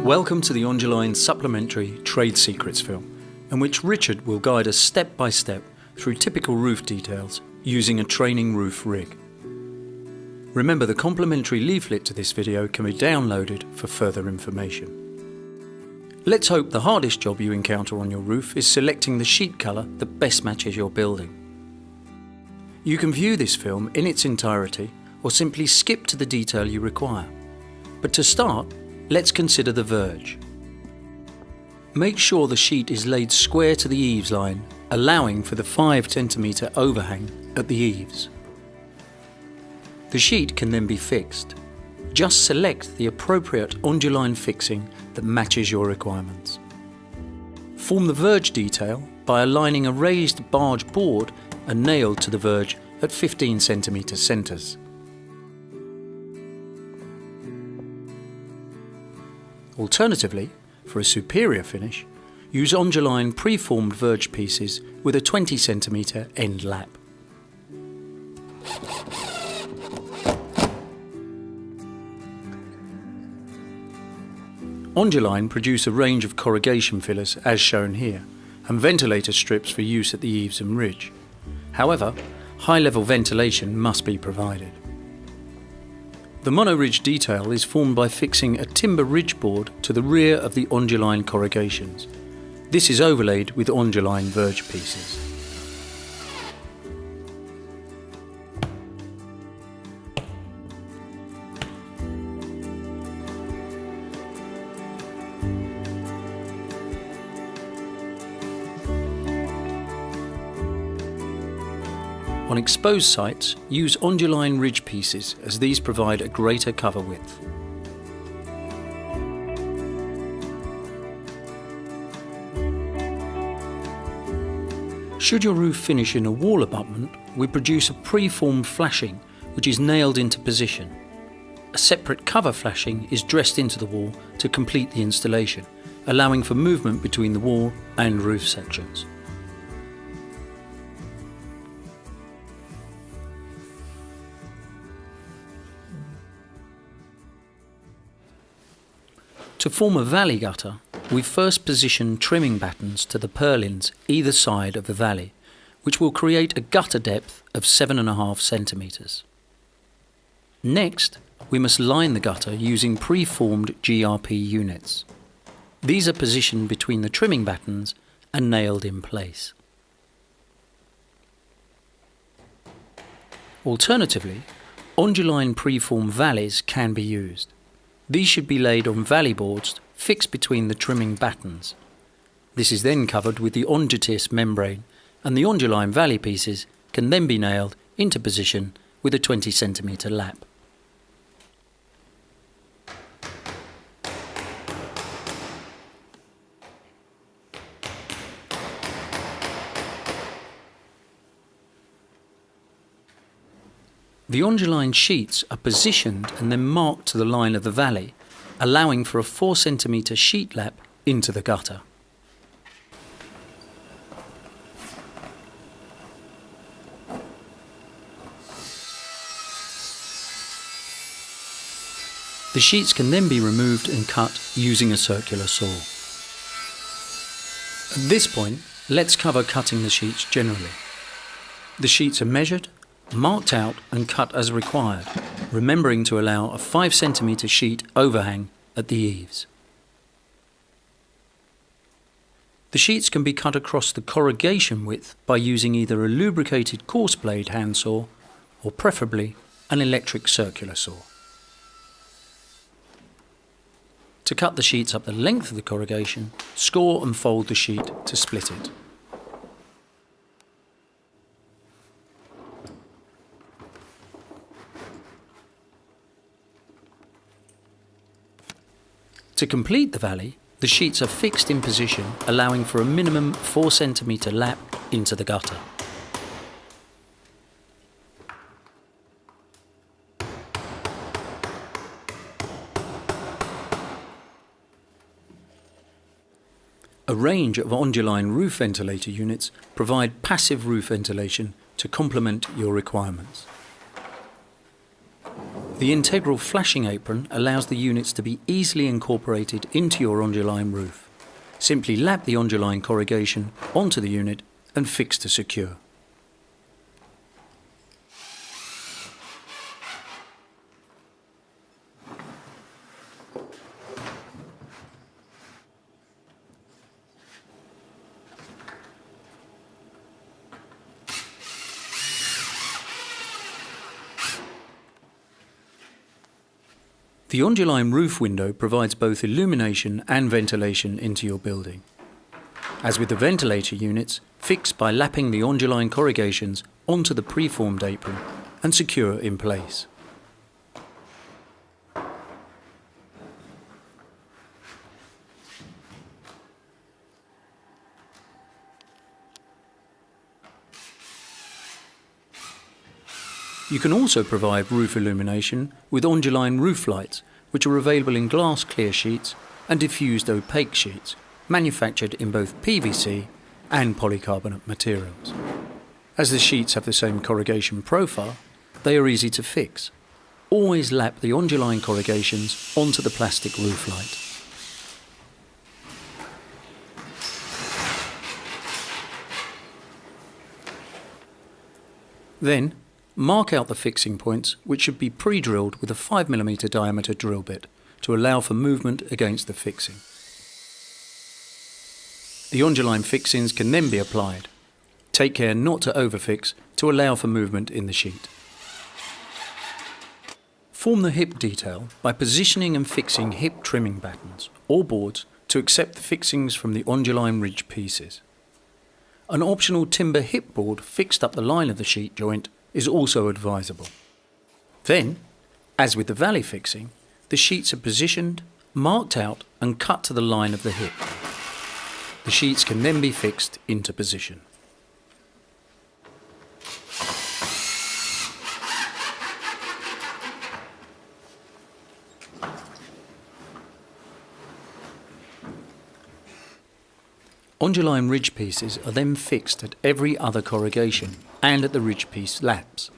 Welcome to the Onduline supplementary Trade Secrets film, in which Richard will guide us step by step through typical roof details using a training roof rig. Remember, the complimentary leaflet to this video can be downloaded for further information. Let's hope the hardest job you encounter on your roof is selecting the sheet colour that best matches your building. You can view this film in its entirety or simply skip to the detail you require. But to start, let's consider the verge. Make sure the sheet is laid square to the eaves line, allowing for the 5 cm overhang at the eaves. The sheet can then be fixed. Just select the appropriate Onduline fixing that matches your requirements. Form the verge detail by aligning a raised barge board and nailed to the verge at 15 cm centres. Alternatively, for a superior finish, use Onduline pre-formed verge pieces with a 20 cm end lap. Onduline produce a range of corrugation fillers as shown here, and ventilator strips for use at the eaves and ridge. However, high-level ventilation must be provided. The mono-ridge detail is formed by fixing a timber ridge board to the rear of the Onduline corrugations. This is overlaid with Onduline verge pieces. On exposed sites, use Onduline ridge pieces as these provide a greater cover width. Should your roof finish in a wall abutment, we produce a pre-formed flashing which is nailed into position. A separate cover flashing is dressed into the wall to complete the installation, allowing for movement between the wall and roof sections. To form a valley gutter, we first position trimming battens to the purlins either side of the valley, which will create a gutter depth of 7.5 centimetres. Next, we must line the gutter using pre-formed GRP units. These are positioned between the trimming battens and nailed in place. Alternatively, Onduline pre-formed valleys can be used. These should be laid on valley boards fixed between the trimming battens. This is then covered with the Ondutis membrane, and the Onduline valley pieces can then be nailed into position with a 20 cm lap. The Onduline sheets are positioned and then marked to the line of the valley, allowing for a 4 cm sheet lap into the gutter. The sheets can then be removed and cut using a circular saw. At this point, let's cover cutting the sheets generally. The sheets are measured, marked out and cut as required, remembering to allow a 5 cm sheet overhang at the eaves. The sheets can be cut across the corrugation width by using either a lubricated coarse blade handsaw or preferably an electric circular saw. To cut the sheets up the length of the corrugation, score and fold the sheet to split it. To complete the valley, the sheets are fixed in position, allowing for a minimum 4 cm lap into the gutter. A range of Onduline roof ventilator units provide passive roof ventilation to complement your requirements. The integral flashing apron allows the units to be easily incorporated into your Onduline roof. Simply lap the Onduline corrugation onto the unit and fix to secure. The Onduline roof window provides both illumination and ventilation into your building. As with the ventilator units, fix by lapping the Onduline corrugations onto the preformed apron and secure in place. You can also provide roof illumination with Onduline roof lights, which are available in glass clear sheets and diffused opaque sheets, manufactured in both PVC and polycarbonate materials. As the sheets have the same corrugation profile, they are easy to fix. Always lap the Onduline corrugations onto the plastic roof light. Then, mark out the fixing points, which should be pre-drilled with a 5mm diameter drill bit to allow for movement against the fixing. The Onduline fixings can then be applied. Take care not to overfix to allow for movement in the sheet. Form the hip detail by positioning and fixing hip trimming battens or boards to accept the fixings from the Onduline ridge pieces. An optional timber hip board fixed up the line of the sheet joint is also advisable. Then, as with the valley fixing, the sheets are positioned, marked out and cut to the line of the hip. The sheets can then be fixed into position. Onduline ridge pieces are then fixed at every other corrugation and at the ridge piece laps.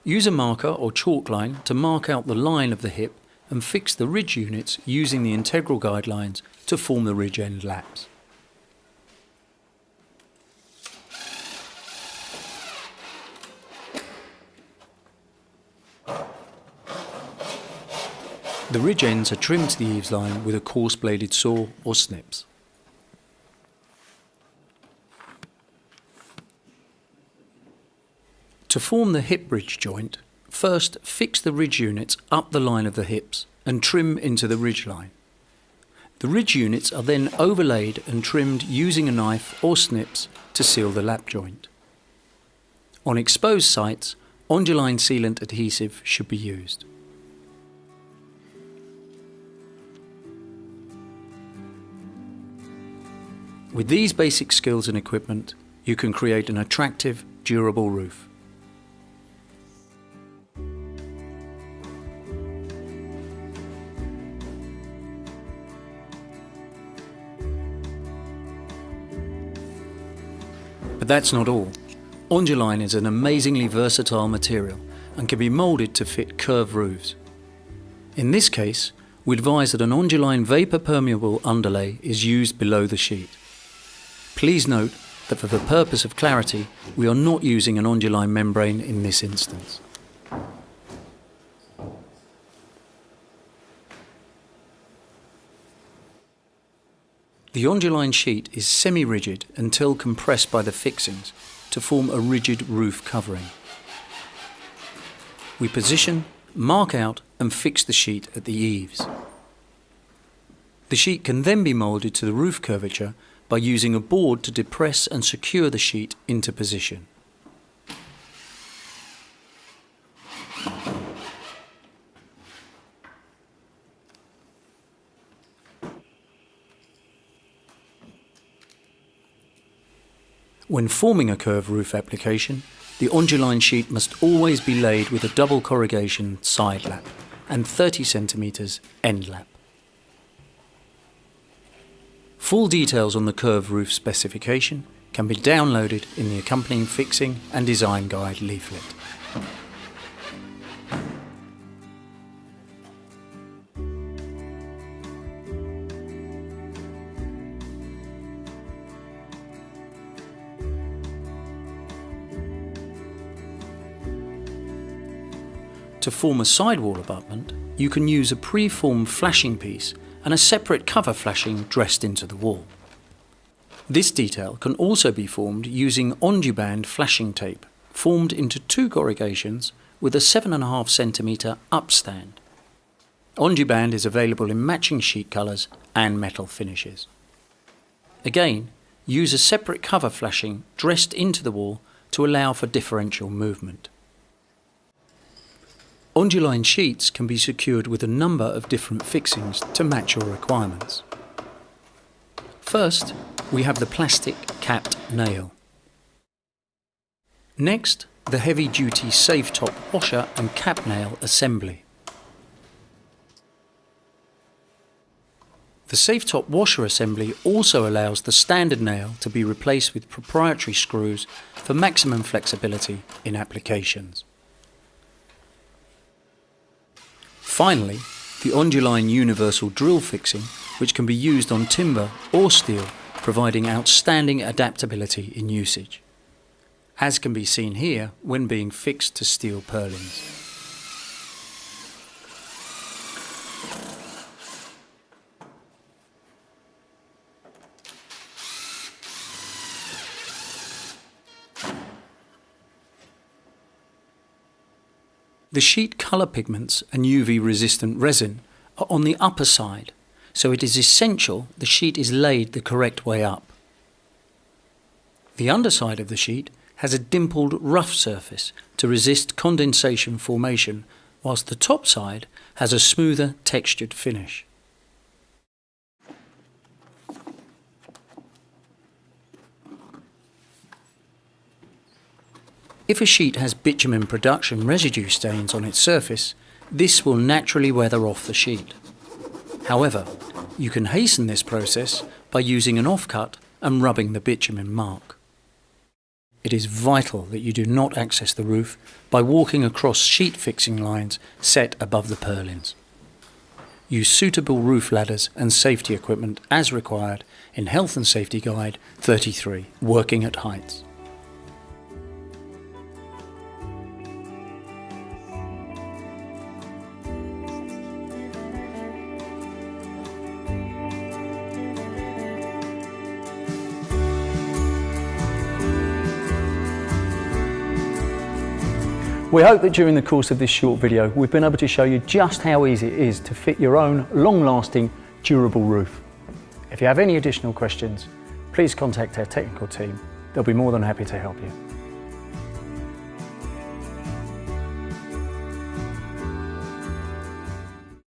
Use a marker or chalk line to mark out the line of the hip and fix the ridge units using the integral guidelines to form the ridge end laps. The ridge ends are trimmed to the eaves line with a coarse bladed saw or snips. To form the hip ridge joint, first fix the ridge units up the line of the hips and trim into the ridge line. The ridge units are then overlaid and trimmed using a knife or snips to seal the lap joint. On exposed sites, Onduline sealant adhesive should be used. With these basic skills and equipment, you can create an attractive, durable roof. But that's not all. Onduline is an amazingly versatile material and can be moulded to fit curved roofs. In this case, we advise that an Onduline vapour permeable underlay is used below the sheet. Please note that for the purpose of clarity, we are not using an Onduline membrane in this instance. The Onduline sheet is semi-rigid until compressed by the fixings to form a rigid roof covering. We position, mark out and fix the sheet at the eaves. The sheet can then be moulded to the roof curvature by using a board to depress and secure the sheet into position. When forming a curved roof application, the Onduline sheet must always be laid with a double corrugation side lap and 30 cm end lap. Full details on the curved roof specification can be downloaded in the accompanying fixing and design guide leaflet. To form a sidewall abutment, you can use a pre-formed flashing piece and a separate cover flashing dressed into the wall. This detail can also be formed using Onduline flashing tape, formed into 2 corrugations with a 7.5 cm upstand. Onduline is available in matching sheet colours and metal finishes. Again, use a separate cover flashing dressed into the wall to allow for differential movement. Onduline sheets can be secured with a number of different fixings to match your requirements. First, we have the plastic capped nail. Next, the heavy-duty safe top washer and cap nail assembly. The safe top washer assembly also allows the standard nail to be replaced with proprietary screws for maximum flexibility in applications. Finally, the Onduline universal drill fixing, which can be used on timber or steel, providing outstanding adaptability in usage, as can be seen here when being fixed to steel purlins. The sheet colour pigments and UV resistant resin are on the upper side, so it is essential the sheet is laid the correct way up. The underside of the sheet has a dimpled rough surface to resist condensation formation, whilst the top side has a smoother textured finish. If a sheet has bitumen production residue stains on its surface, this will naturally weather off the sheet. However, you can hasten this process by using an offcut and rubbing the bitumen mark. It is vital that you do not access the roof by walking across sheet fixing lines set above the purlins. Use suitable roof ladders and safety equipment as required in Health and Safety Guide 33, Working at Heights. We hope that during the course of this short video we've been able to show you just how easy it is to fit your own long-lasting, durable roof. If you have any additional questions, please contact our technical team. They'll be more than happy to help you.